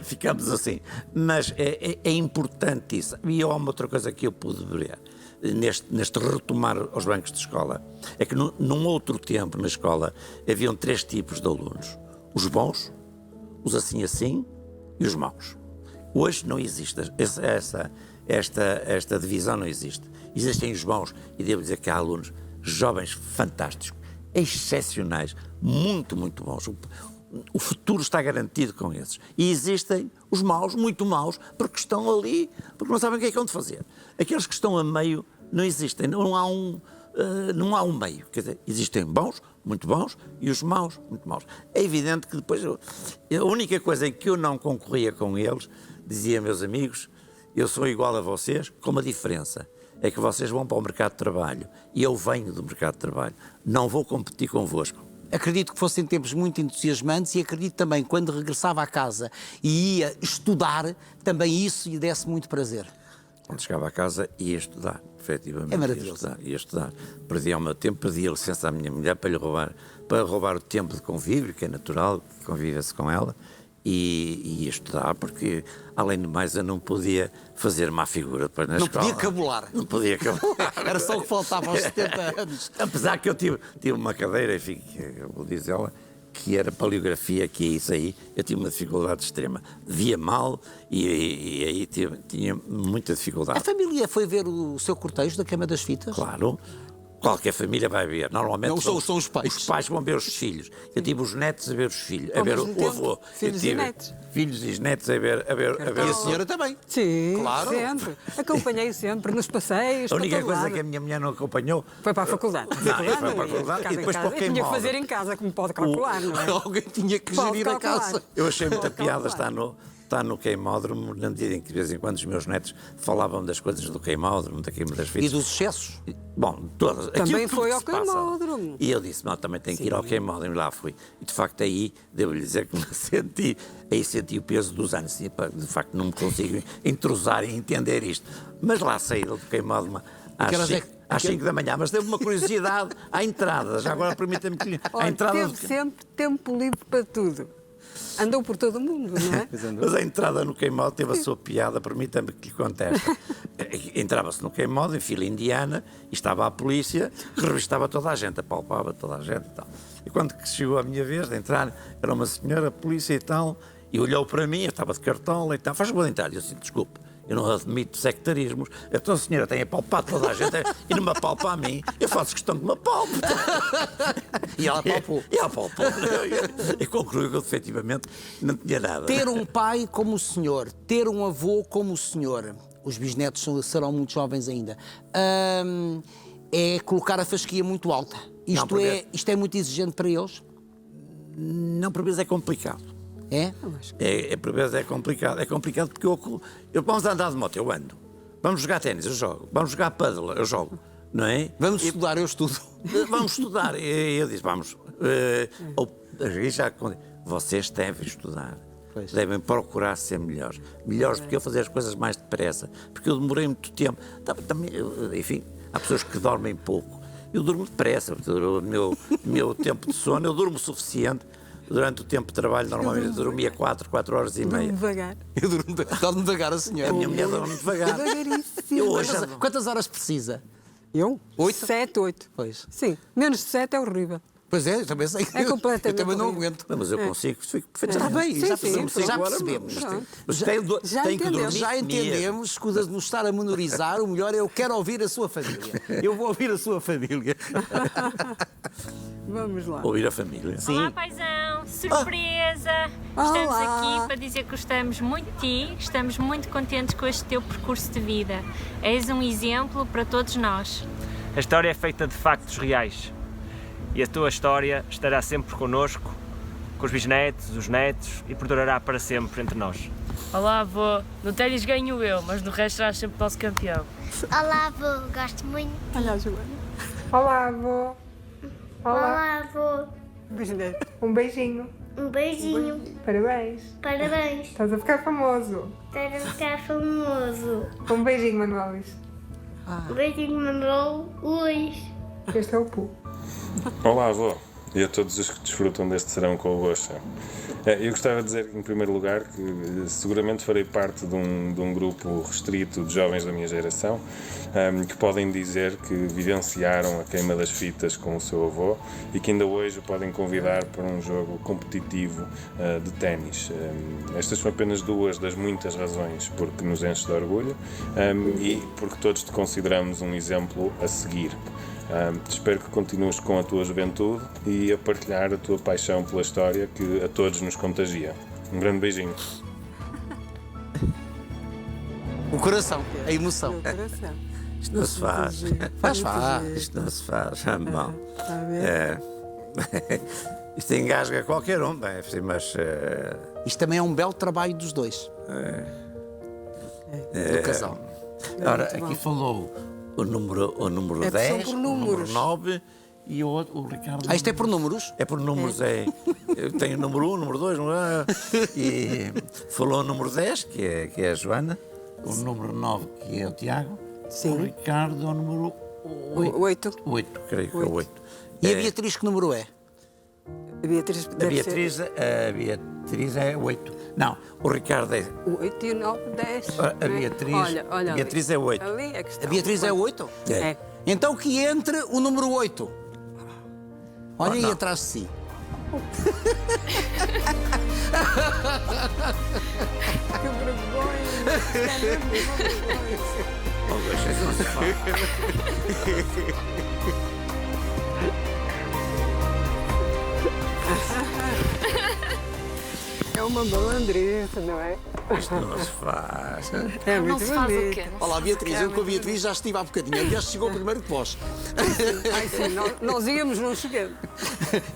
ficamos assim. Mas é importante isso. E há uma outra coisa que eu pude ver neste retomar aos bancos de escola, é que num outro tempo na escola haviam 3 tipos de alunos. Os bons, os assim e os maus. Hoje não existe esta divisão, não existe. Existem os bons, e devo dizer que há alunos jovens fantásticos, excepcionais, muito, muito bons. O futuro está garantido com esses. E existem os maus, muito maus, porque estão ali, porque não sabem o que é que vão fazer. Aqueles que estão a meio não existem, não há um meio. Quer dizer, existem bons, muito bons, e os maus, muito maus. É evidente que depois, a única coisa em que eu não concorria com eles, dizia, meus amigos, eu sou igual a vocês, com uma diferença. É que vocês vão para o mercado de trabalho e eu venho do mercado de trabalho. Não vou competir convosco. Acredito que fossem tempos muito entusiasmantes e acredito também que quando regressava à casa e ia estudar, também isso lhe desse muito prazer. Quando chegava à casa ia estudar, efetivamente. É maravilhoso. Ia estudar. Perdia o meu tempo, pedia licença à minha mulher para roubar o tempo de convívio, que é natural, que conviva-se com ela. E ia estudar, porque, além de mais, eu não podia fazer má figura depois na escola. Não podia cabular. Não podia cabular. Era só o que faltava aos 70 anos. Apesar que eu tive uma cadeira, enfim, que eu vou dizer ela, que era paleografia, que é isso aí, eu tinha uma dificuldade extrema. Via mal e aí tinha muita dificuldade. A família foi ver o seu cortejo da Queima das Fitas? Claro. Qualquer família vai ver. Normalmente não, são os pais. Os pais vão ver os filhos. Eu tive os netos a ver os filhos, a ver o avô. Filhos e netos. Filhos e netos a ver E a senhora também? Sim, claro. Sempre. Acompanhei sempre nos passeios. A única para todo coisa lado. que a minha mulher não acompanhou... Foi para a faculdade. Foi para a faculdade e depois para o Eu tinha que queimódromo. fazer em casa, como pode calcular, não é? Alguém tinha que Pode gerir a calcular. casa. Eu achei muita Pode piada calcular. estar no queimódromo, na medida em que de vez em quando os meus netos falavam das coisas do queimódromo, da queima das E fitas. dos excessos? Bom, todas. Também aquilo foi tudo ao que se passa. queimódromo. E eu disse, não, também tenho que ir ao queimódromo. E lá fui. E de facto aí, devo-lhe dizer que me senti o peso dos anos. E, pá, de facto não me consigo entrosar e entender isto. Mas lá saí do queimódromo às 5 da manhã. Mas teve uma curiosidade à entrada. Já agora permita-me que... Olha, à entrada teve sempre tempo livre para tudo. Andou por todo o mundo, não é? Mas a entrada no queimódromo teve a sua piada, permita-me que lhe conte esta. Entrava-se no queimódromo, em fila indiana, e estava a polícia, que revistava toda a gente, apalpava toda a gente e tal. E quando chegou a minha vez de entrar, era uma senhora, a polícia e tal, e olhou para mim, eu estava de cartola e tal, faz favor de entrar. E eu disse, desculpe, eu não admito sectarismos. Então a senhora tem apalpado toda a gente e não me apalpa a mim, eu faço questão que me apalpe. E ela apalpou. E apalpou. E concluiu que, efetivamente, não tinha nada. Ter um pai como o senhor, ter um avô como o senhor, os bisnetos serão muito jovens ainda, é colocar a fasquia muito alta. Isto é muito exigente para eles? Não, por vezes é complicado. É? Por vezes é complicado. É complicado porque vamos andar de moto, eu ando. Vamos jogar ténis, eu jogo. Vamos jogar pádel, eu jogo. Não é? Vamos estudar, eu estudo. Vamos estudar. Eu disse, vamos. Vocês devem estudar. Pois. Devem procurar ser melhores. Melhores do que eu fazer as coisas mais depressa. Porque eu demorei muito tempo. Também, enfim, há pessoas que dormem pouco. Eu durmo depressa. O meu tempo de sono, eu durmo o suficiente durante o tempo de trabalho, normalmente dormia 4 horas e meia. Devagar. Eu dorme devagar a senhora. A minha mulher dorme devagar. Eu hoje Quantas horas precisa? Eu? 8? 7, 8. Pois. Sim, menos de 7 é horrível. Pois é, eu também sei. É completamente Eu também não horrível. aguento. Mas eu consigo, fico Está perfeitamente. bem, Sim, já sim, percebemos. Já agora, percebemos. Mas tem que dormir. Já entendemos, escusa de nos estar a menorizar, o melhor é eu quero ouvir a sua família. Eu vou ouvir a sua família. Vamos lá. Ouvir a família. Olá, paizão! Surpresa! Olá. Estamos aqui para dizer que gostamos muito de ti, estamos muito contentes com este teu percurso de vida. És um exemplo para todos nós. A história é feita de factos reais e a tua história estará sempre connosco, com os bisnetos, os netos e perdurará para sempre entre nós. Olá, avô. No ténis ganho eu, mas no resto serás sempre nosso campeão. Olá, avô, gosto muito. Olha a Joana. Olá, avô. Olá, avô, Bisneto. Um beijinho. um beijinho, Parabéns. parabéns, Estás a ficar famoso. para ficar famoso. Um beijinho, Manuelis. Um beijinho, Manuel Luís. Este é o Pu. Olá, avô, e a todos os que desfrutam deste serão com o gosto. Eu gostava de dizer, em primeiro lugar, que seguramente farei parte de um grupo restrito de jovens da minha geração que podem dizer que vivenciaram a queima das fitas com o seu avô e que ainda hoje o podem convidar para um jogo competitivo de ténis. Estas são apenas duas das muitas razões por que nos enche de orgulho e porque todos te consideramos um exemplo a seguir. Espero que continues com a tua juventude e a partilhar a tua paixão pela história que a todos nos contagia. Um grande beijinho. O coração, a emoção. Meu coração. Isto não se faz. Faz. Isto não se faz. Bom. Está a ver? Isto engasga qualquer um, bem, mas. Isto também é um belo trabalho dos dois. Do casal. Ora, muito aqui bom. falou o número É que são 10, por o número números. 9 e o Ricardo. Isto é por números? É por números, é. Eu tenho o número 1, o número 2, e falou o número 10, que é a Joana, o número 9, que é o Tiago, Sim. o Ricardo é o número 8. 8, creio que é o 8. E a Beatriz, que número é? A Beatriz A deve Beatriz é 8. Não, o Ricardo é. ser 8 e 9, 10. A Beatriz, Olha, a Beatriz é 8. Ali é que está. A Beatriz é 8? É. Então que entre o número 8. Olha aí não. atrás de si. Que vergonha. Oh, deixa isso não se faz. É uma balandreza, não é? Isto não se faz. É Não muito se faz o bonito. quê? Olá, Beatriz. Eu com a Beatriz já estive há bocadinho. Aliás, chegou primeiro que vós. Ai, sim, nós íamos, não chegamos.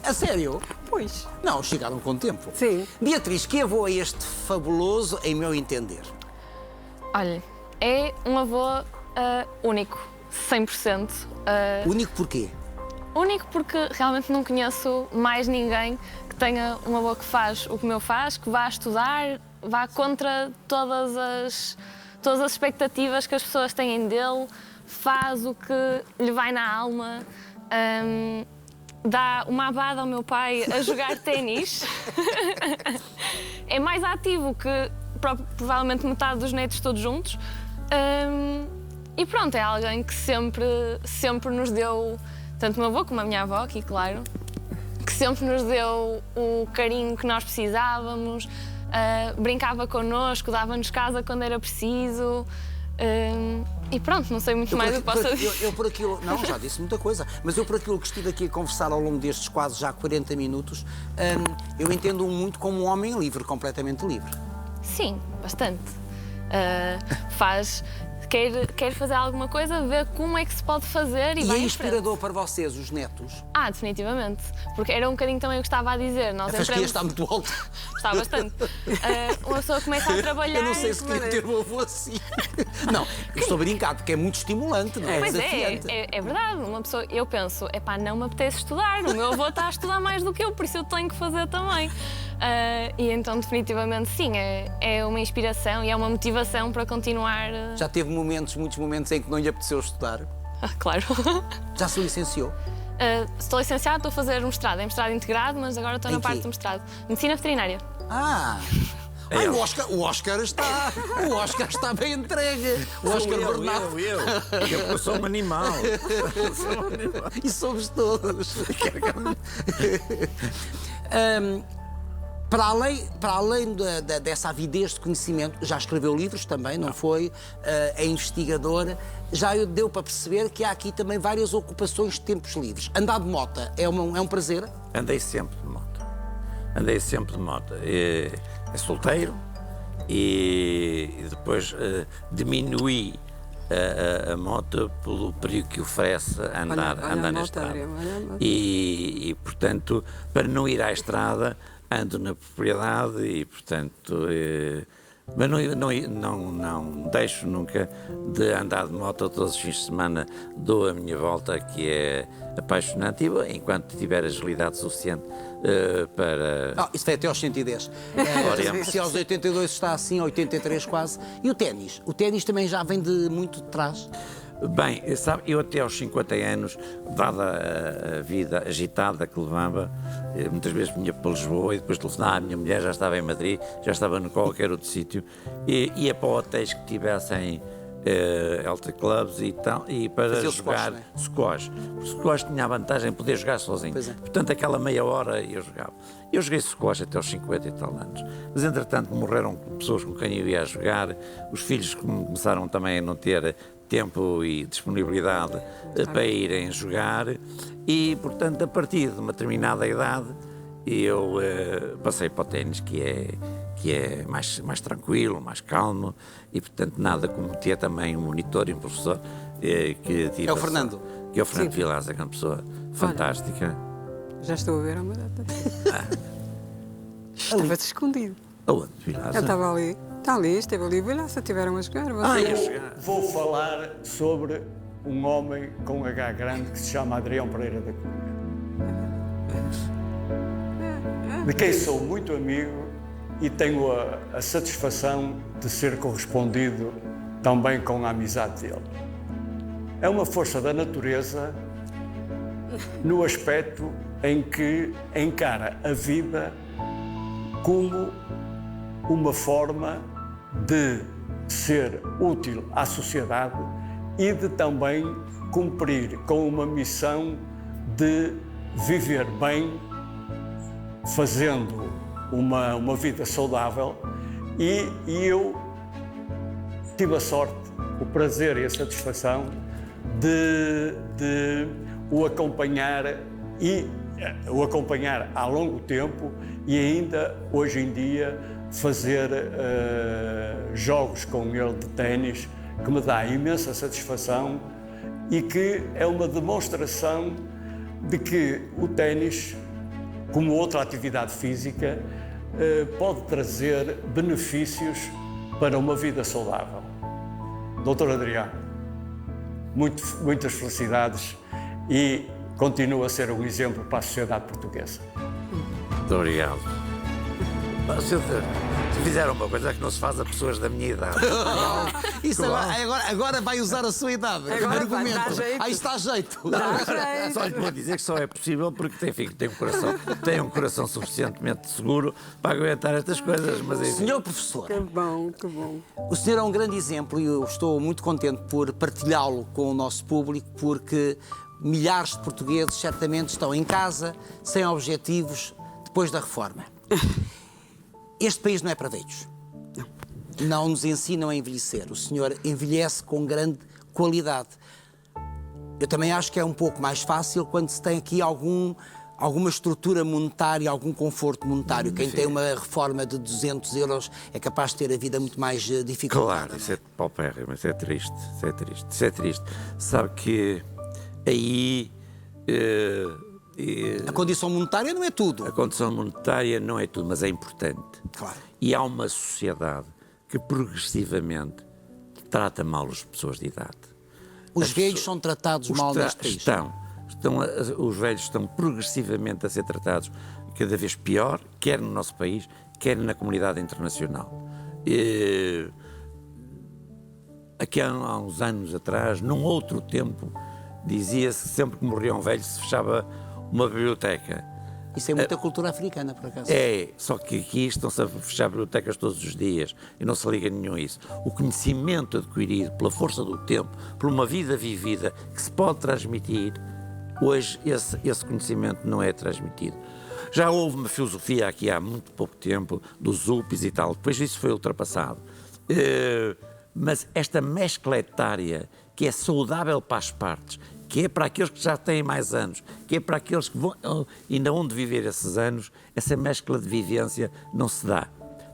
A sério? Pois. Não, chegaram com tempo. Sim. Beatriz, que avô é este fabuloso, em meu entender? Olha, é um avô único, 100%. Único porquê? Único porque realmente não conheço mais ninguém que tenha um avô que faz o que o meu faz, que vá estudar, vá contra todas as expectativas que as pessoas têm dele, faz o que lhe vai na alma, dá uma abada ao meu pai a jogar ténis. É mais ativo que provavelmente metade dos netos todos juntos. E pronto, é alguém que sempre nos deu, tanto o meu avô como a minha avó aqui, claro, que sempre nos deu o carinho que nós precisávamos, brincava connosco, dava-nos casa quando era preciso. E pronto, não sei muito mais o que posso dizer. Eu por aquilo, não, já disse muita coisa, mas eu por aquilo que estive aqui a conversar ao longo destes quase já 40 minutos, eu entendo-o muito como um homem livre, completamente livre. Sim, bastante. Quer fazer alguma coisa, vê como é que se pode fazer e E vai é em inspirador para vocês, os netos? frente. Definitivamente. Porque era um bocadinho também o que estava a dizer. Nós A fasquia entramos... está muito alta. Está bastante. Uma pessoa começa a trabalhar... Eu não sei se queria ter um avô assim. Não, eu estou a brincar, porque é muito estimulante, não é? Pois Desafiante. é verdade. Uma pessoa, eu penso, não me apetece estudar. O meu avô está a estudar mais do que eu, por isso eu tenho que fazer também. E então, definitivamente, sim, é uma inspiração e é uma motivação para continuar. Já teve muitos momentos em que não lhe apeteceu estudar? Claro. Já se licenciou? Estou licenciada, estou a fazer um mestrado. É mestrado integrado, mas agora estou Em na parte quê? do mestrado. Medicina veterinária. Ah! Ai, o Oscar está bem entregue. O Oscar Bernardo. Eu sou um animal. E somos todos. Para além dessa avidez de conhecimento, já escreveu livros também, não foi? É investigadora. Já deu para perceber que há aqui também várias ocupações de tempos livres. Andar de moto é um prazer? Andei sempre de moto. É solteiro e depois diminuí a moto pelo perigo que oferece andar na estrada. E, portanto, para não ir à estrada, ando na propriedade e, portanto, mas não deixo nunca de andar de moto todos os fins de semana, dou a minha volta, que é apaixonante, e enquanto tiver agilidade suficiente para... Isso vai até aos 110. Se aos 82 está assim, 83 quase. E o ténis? O ténis também já vem de muito de trás? Bem, sabe, eu até aos 50 anos, dada a vida agitada que levava, muitas vezes vinha para Lisboa e depois telefonava à minha mulher, já estava em Madrid, já estava em qualquer outro sítio, e ia para hotéis que tivessem health clubs e tal, e para fazia jogar squash, squash. O squash tinha a vantagem de poder jogar sozinho. Portanto, aquela meia hora eu jogava. Eu joguei squash até aos 50 e tal anos. Mas, entretanto, morreram pessoas com quem eu ia jogar, os filhos começaram também a não ter tempo e disponibilidade para irem jogar e, portanto, a partir de uma determinada idade eu passei para o ténis, que é mais tranquilo, mais calmo e, portanto, nada como ter também um monitor e um professor que tive. É o Fernando. Que é o Fernando Vilas, é uma pessoa fantástica. Já estou a ver uma data. Estava-te escondido. Aonde, Vilas? Eu estava ali. Está ali, esteve ali. Vê lá se estiveram a jogar. Vou falar sobre um homem com H grande que se chama Adrião Pereira da Cunha, de quem sou muito amigo e tenho a satisfação de ser correspondido também com a amizade dele. É uma força da natureza no aspecto em que encara a vida como uma forma de ser útil à sociedade e de também cumprir com uma missão de viver bem, fazendo uma vida saudável, e eu tive a sorte, o prazer e a satisfação de o acompanhar há longo tempo e ainda hoje em dia fazer jogos com ele de ténis, que me dá imensa satisfação e que é uma demonstração de que o ténis, como outra atividade física, pode trazer benefícios para uma vida saudável. Doutor Adriano, muitas felicidades e continua a ser um exemplo para a sociedade portuguesa. Muito obrigado. Se fizeram uma coisa que não se faz a pessoas da minha idade. Isso agora vai usar a sua idade. Agora argumento. vai dar jeito. Aí está a jeito. Só lhe vou dizer que só é possível porque tem um coração suficientemente seguro para aguentar estas coisas. Mas, enfim. Senhor professor, Que bom, que bom. o senhor é um grande exemplo e eu estou muito contente por partilhá-lo com o nosso público, porque milhares de portugueses certamente estão em casa, sem objetivos, depois da reforma. Este país não é para velhos. Não nos ensinam a envelhecer. O senhor envelhece com grande qualidade. Eu também acho que é um pouco mais fácil quando se tem aqui alguma estrutura monetária, algum conforto monetário. Quem tem uma reforma de 200 euros é capaz de ter a vida muito mais dificultada. Claro, isso é paupérrimo, isso é triste, isso é triste. Sabe que aí... A condição monetária não é tudo. A condição monetária não é tudo, mas é importante. Claro. E há uma sociedade que progressivamente trata mal as pessoas de idade. Os velhos são tratados mal neste país. Os velhos estão progressivamente a ser tratados cada vez pior, quer no nosso país, quer na comunidade internacional. Aqui há uns anos atrás, num outro tempo, dizia-se que sempre que morria um velho se fechava uma biblioteca. Isso é muita cultura africana, por acaso. É, só que aqui estão-se a fechar bibliotecas todos os dias e não se liga nenhum a isso. O conhecimento adquirido pela força do tempo, por uma vida vivida que se pode transmitir, hoje esse conhecimento não é transmitido. Já houve uma filosofia aqui há muito pouco tempo dos UPIs e tal, depois isso foi ultrapassado. Mas esta mescla etária que é saudável para as partes, que é para aqueles que já têm mais anos, que é para aqueles que vão ainda onde viver esses anos, essa mescla de vivência não se dá.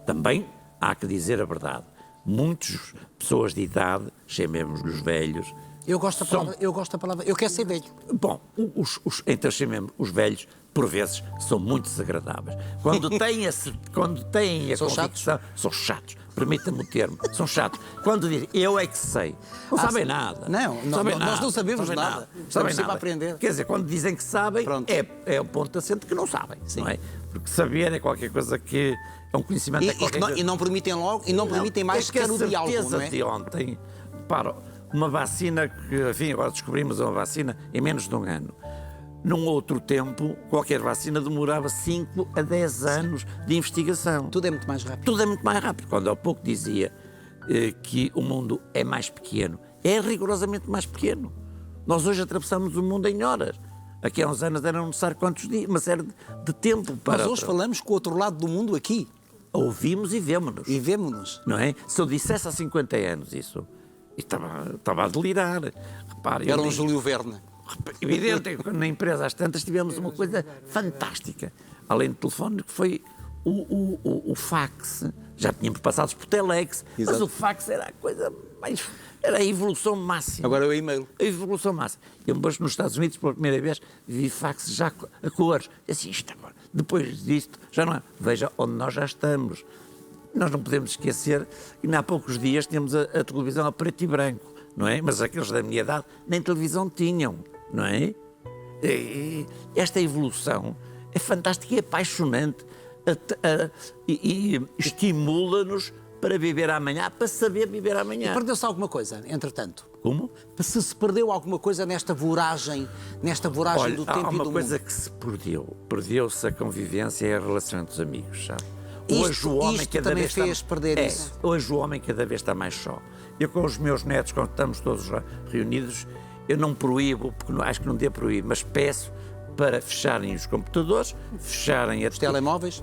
Também há que dizer a verdade. Muitas pessoas de idade, chamemos-lhes velhos. Eu gosto da palavra, eu quero ser velho. Bom, então chamemos os velhos, por vezes, são muito desagradáveis. Quando têm a convicção, são chatos. Permita-me o termo, são chatos. Quando dizem, eu é que sei, não sabem nada. Nós não sabemos nada. Estamos sempre a aprender. Quer dizer, quando dizem que sabem, é o ponto de acento que não sabem, não é? Porque saber é qualquer coisa que é um conhecimento... E não permitem logo, e não permitem mais sequer o diálogo, não é? De ontem, para uma vacina que, enfim, agora descobrimos uma vacina em menos de um ano. Num outro tempo, qualquer vacina demorava 5 a 10 anos de investigação. Tudo é muito mais rápido. Tudo é muito mais rápido. Quando há pouco dizia que o mundo é mais pequeno, é rigorosamente mais pequeno. Nós hoje atravessamos o mundo em horas. Aqui há uns anos eram necessários quantos dias? Uma série de tempo para... Nós hoje falamos com o outro lado do mundo aqui. Ouvimos e vemo-nos. E vemo-nos. Não é? Se eu dissesse há 50 anos isso, estava a delirar. Repare, era um Júlio Verne. Evidente, na empresa às tantas tivemos uma coisa fantástica. Além do telefone, que foi o fax. Já tínhamos passados por telex, mas o fax era a coisa mais... Era a evolução máxima. Agora é o e-mail. A evolução máxima. Eu, depois, nos Estados Unidos, pela primeira vez, vi fax já a cores. Assim, depois disto, já não é. Veja onde nós já estamos. Nós não podemos esquecer que há poucos dias tínhamos a televisão a preto e branco, não é? Mas aqueles da minha idade nem televisão tinham, não é? E esta evolução é fantástica e apaixonante e estimula-nos para viver amanhã, para saber viver amanhã. E perdeu-se alguma coisa, entretanto? Como? Se perdeu alguma coisa nesta voragem Olha, do tempo e do mundo? há uma coisa que se perdeu. Perdeu-se a convivência e a relação entre os amigos, sabe? Hoje o homem cada vez fez perder isso. Hoje o homem cada vez está mais só. Eu com os meus netos, quando estamos todos reunidos, eu não proíbo, porque acho que não devo proibir, mas peço para fecharem os computadores, fecharem os telemóveis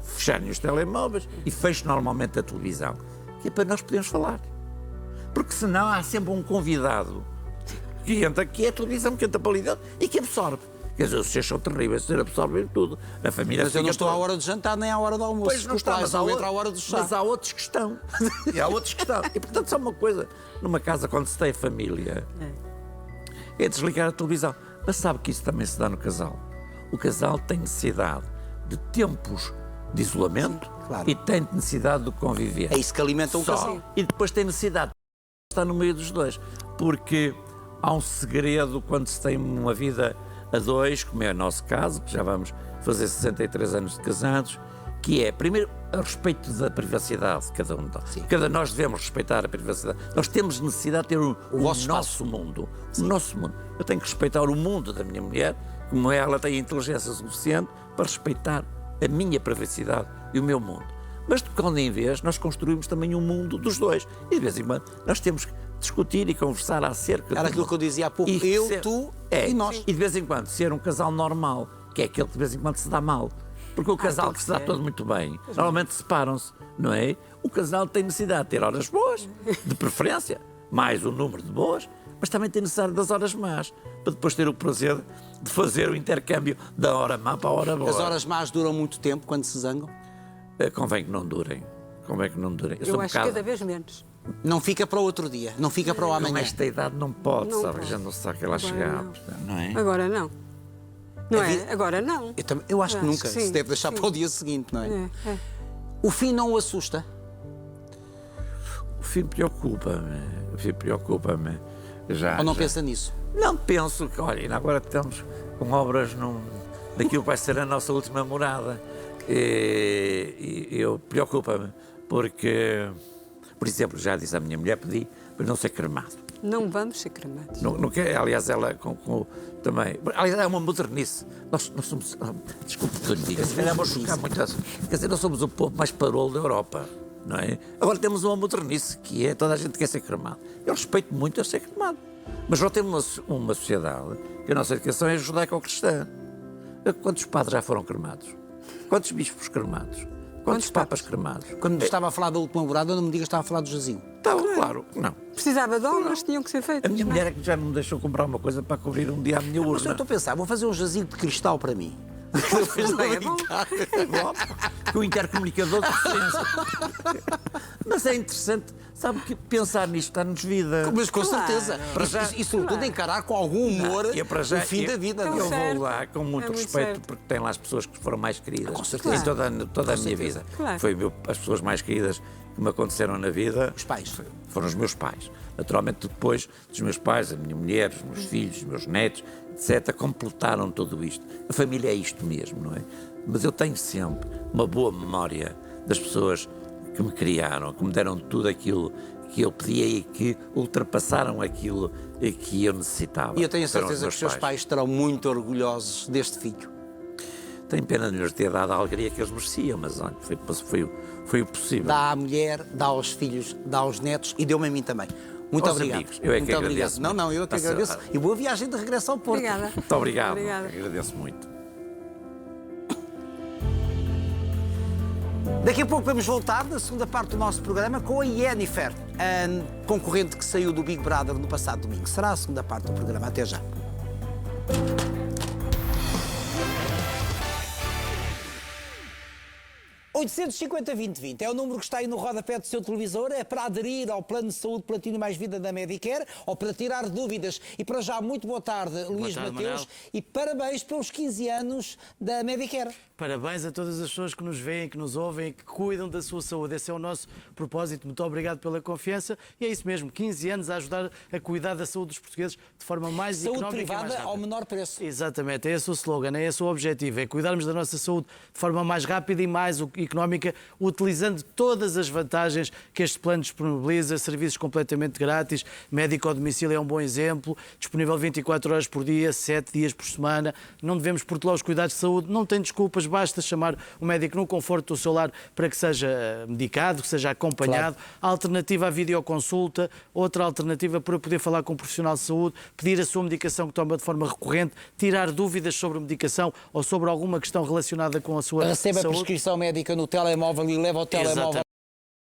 e fechem normalmente a televisão. Que é para nós podermos falar. Porque senão há sempre um convidado que entra, que é a televisão, que entra para ali dentro e que absorve. Quer dizer, os cheios são terríveis, se absorver tudo. A família mas eu não estou à hora de jantar nem à hora do almoço. Pois não está, mas entra à hora do chá. Mas há outros que estão. E há outros que estão. E portanto, só uma coisa, numa casa quando se tem família, é desligar a televisão. Mas sabe que isso também se dá no casal. O casal tem necessidade de tempos de isolamento. Sim, claro. E tem necessidade de conviver. É isso que alimenta o casal. E depois tem necessidade de estar no meio dos dois. Porque há um segredo quando se tem uma vida a dois, como é o nosso caso, que já vamos fazer 63 anos de casados, que é, primeiro, a respeito da privacidade de cada um de nós. Cada nós devemos respeitar a privacidade. Nós temos necessidade de ter o nosso mundo. O nosso mundo. Eu tenho que respeitar o mundo da minha mulher, como ela tem a inteligência suficiente para respeitar a minha privacidade e o meu mundo. Mas de quando em vez, nós construímos também um mundo dos dois. E de vez em quando, nós temos que discutir e conversar acerca... Era aquilo que eu dizia há pouco, tu e nós. E de vez em quando, ser um casal normal, que é aquele que de vez em quando se dá mal. Porque o casal que se dá todo muito bem, normalmente separam-se, não é? O casal tem necessidade de ter horas boas, de preferência, mais o número de boas, mas também tem necessidade das horas más, para depois ter o prazer de fazer o intercâmbio da hora má para a hora boa. As horas más duram muito tempo quando se zangam? Convém que não durem. Convém que não durem. Eu acho que cada vez menos. Não fica para o outro dia, não fica para o amanhã. Com esta idade não pode, sabe? Já não se sabe que ela chegar, não é? Agora não. Não é? Agora não. Eu acho que nunca se deve deixar para o dia seguinte, não é? O fim não o assusta? O fim preocupa-me. O fim preocupa-me. Ou não pensa nisso? Não, penso que, olha, agora estamos com obras daquilo que vai ser a nossa última morada. E eu preocupa-me, porque, por exemplo, já disse à minha mulher, pedi para não ser cremado. Não vamos ser cremados. Não quer, aliás, ela também. Aliás, é uma modernice. Nós somos. Desculpe que eu lhe diga, se calhar vou chocar muito. Quer dizer, nós somos o povo mais parolo da Europa, não é? Agora temos uma modernice, que é toda a gente quer ser cremado. Eu respeito muito a ser cremado. Mas já temos uma sociedade que a nossa educação é judaico-cristã. Quantos padres já foram cremados? Quantos bispos cremados? Quantos papas cremados? Quando estava a falar da última morada, não me diga que estava a falar do jazigo. Claro, não. Precisava de obras, tinham que ser feitas. A minha mulher é que já não me deixou comprar uma coisa para cobrir um dia a minha Mas eu urna. estou a pensar, vou fazer um jazigo de cristal para mim. Também é bom. Com o intercomunicador de presença. Mas é interessante, sabe, que pensar nisto dá-nos vida. Mas com certeza. Para já, E sobretudo encarar com algum humor para já, o fim da vida. Eu certo. vou lá com muito É muito respeito, certo. porque tem lá as pessoas que foram mais queridas. Com certeza. Em toda a minha vida. Claro. Foi as pessoas mais queridas que me aconteceram na vida. Os pais. Foram os meus pais. Naturalmente, depois dos meus pais, a minha mulher, os meus filhos, os meus netos, etc., completaram tudo isto. A família é isto mesmo, não é? Mas eu tenho sempre uma boa memória das pessoas que me criaram, que me deram tudo aquilo que eu pedia e que ultrapassaram aquilo que eu necessitava. E eu tenho a Foram certeza que os seus pais estarão muito orgulhosos deste filho. Tenho pena de lhes ter dado a alegria que eles mereciam, mas olha, foi o possível. Dá à mulher, dá aos filhos, dá aos netos e deu-me a mim também. Muito Aos obrigado. amigos. Eu é que muito agradeço obrigado. Não, eu é que Está agradeço. certo. E boa viagem de regresso ao Porto. Obrigada. Muito obrigado. Obrigada. Agradeço muito. Daqui a pouco vamos voltar na segunda parte do nosso programa com a Yennefer, a concorrente que saiu do Big Brother no passado domingo. Será a segunda parte do programa. Até já. 850-2020 é o número que está aí no rodapé do seu televisor, é para aderir ao Plano de Saúde Platino Mais Vida da Medicare ou para tirar dúvidas. E para já, muito boa tarde, Luís tarde, Mateus, Manuel. e parabéns pelos 15 anos da Medicare. Parabéns a todas as pessoas que nos veem, que nos ouvem, que cuidam da sua saúde. Esse é o nosso propósito. Muito obrigado pela confiança. E é isso mesmo, 15 anos a ajudar a cuidar da saúde dos portugueses de forma mais Saúde económica e mais privada rápida. ao menor preço. Exatamente, é esse o slogan, é esse o objetivo, é cuidarmos da nossa saúde de forma mais rápida e mais económica, utilizando todas as vantagens que este plano disponibiliza, serviços completamente grátis, médico ao domicílio é um bom exemplo, disponível 24 horas por dia, 7 dias por semana, não devemos protelar os cuidados de saúde, não tem desculpas, basta chamar o médico no conforto do seu lar para que seja medicado, que seja acompanhado. Claro. A alternativa à videoconsulta, outra alternativa para poder falar com um profissional de saúde, pedir a sua medicação que toma de forma recorrente, tirar dúvidas sobre a medicação ou sobre alguma questão relacionada com a sua Recebe saúde. a prescrição médica no telemóvel e leva o telemóvel